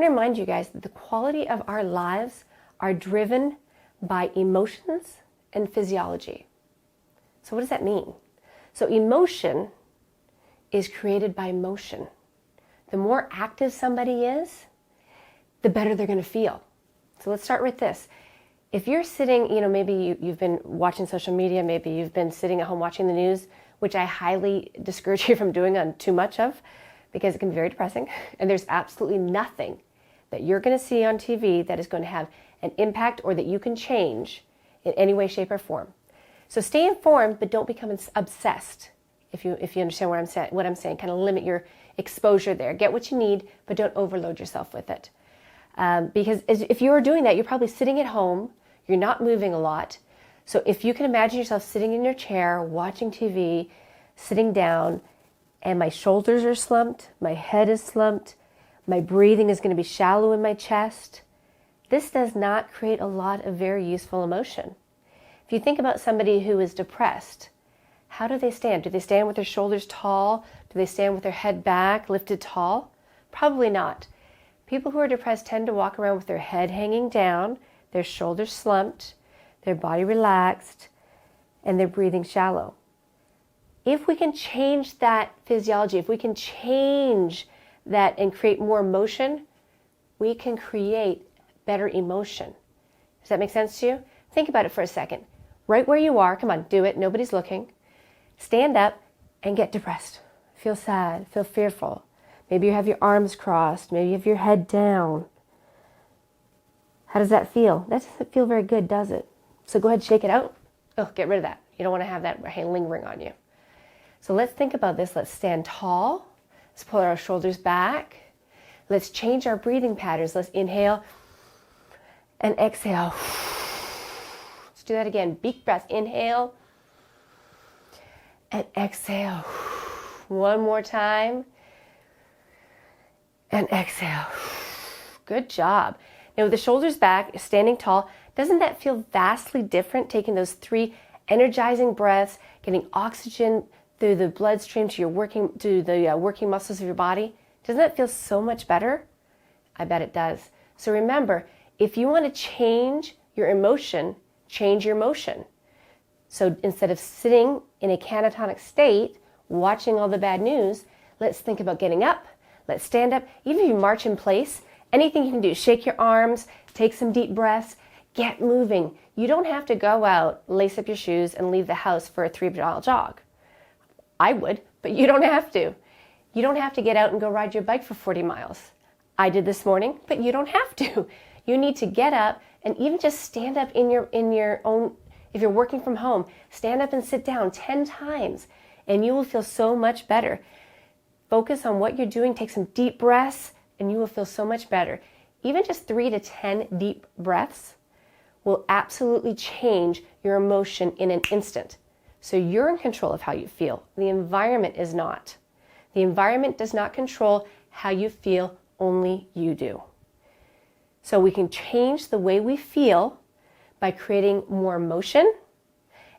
want to remind you guys that the quality of our lives are driven by emotions and physiology. So what does that mean? So emotion is created by motion. The more active somebody is, the better they're going to feel. So let's start with this. If you're sitting, maybe you've been watching social media, maybe you've been sitting at home watching the news, which I highly discourage you from doing on too much of, because it can be very depressing. And there's absolutely nothing that you're going to see on TV that is going to have an impact or that you can change in any way, shape, or form. So stay informed, but don't become obsessed. If you understand what I'm saying, kind of limit your exposure there. Get what you need, but don't overload yourself with it. Because if you're doing that, you're probably sitting at home. You're not moving a lot. So if you can imagine yourself sitting in your chair, watching TV, sitting down, and my shoulders are slumped, my head is slumped, my breathing is going to be shallow in my chest, this does not create a lot of very useful emotion. If you think about somebody who is depressed, how do they stand? Do they stand with their shoulders tall? Do they stand with their head back, lifted tall? Probably not. People who are depressed tend to walk around with their head hanging down, their shoulders slumped, their body relaxed, and their breathing shallow. If we can change that physiology, if we can change that and create more motion, we can create better emotion. Does that make sense to you? Think about it for a second. Right where you are, come on, do it, nobody's looking. Stand up and get depressed. Feel sad, feel fearful. Maybe you have your arms crossed, maybe you have your head down. How does that feel? That doesn't feel very good, does it? So go ahead, shake it out. Oh, get rid of that. You don't want to have that lingering on you. So let's think about this. Let's stand tall. Let's pull our shoulders back. Let's change our breathing patterns. Let's inhale and exhale. Let's do that again. Big breath. Inhale and exhale. One more time. And exhale. Good job. Now with the shoulders back, standing tall, doesn't that feel vastly different, taking those 3 energizing breaths, getting oxygen through the bloodstream to the working muscles of your body? Doesn't that feel so much better? I bet it does. So remember, if you want to change your emotion, change your motion. So instead of sitting in a catatonic state, watching all the bad news, let's think about getting up. Let's stand up. Even if you march in place, anything you can do, shake your arms, take some deep breaths, get moving. You don't have to go out, lace up your shoes, and leave the house for a 3-mile jog. I would, but you don't have to. You don't have to get out and go ride your bike for 40 miles. I did this morning, but you don't have to. You need to get up and even just stand up in your own, if you're working from home, stand up and sit down 10 times, and you will feel so much better. Focus on what you're doing, take some deep breaths, and you will feel so much better. Even just 3 to 10 deep breaths will absolutely change your emotion in an instant. So you're in control of how you feel. The environment is not. The environment does not control how you feel, only you do. So we can change the way we feel by creating more motion,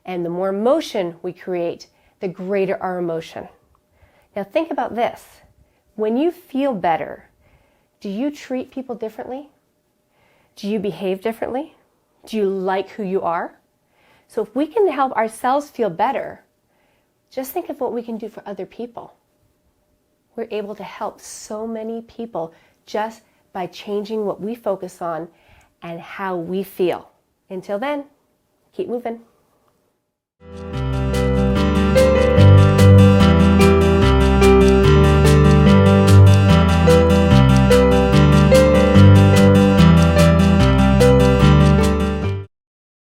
and the more motion we create, the greater our emotion. Now think about this. When you feel better, do you treat people differently? Do you behave differently? Do you like who you are? So if we can help ourselves feel better, just think of what we can do for other people. We're able to help so many people just by changing what we focus on and how we feel. Until then, keep moving.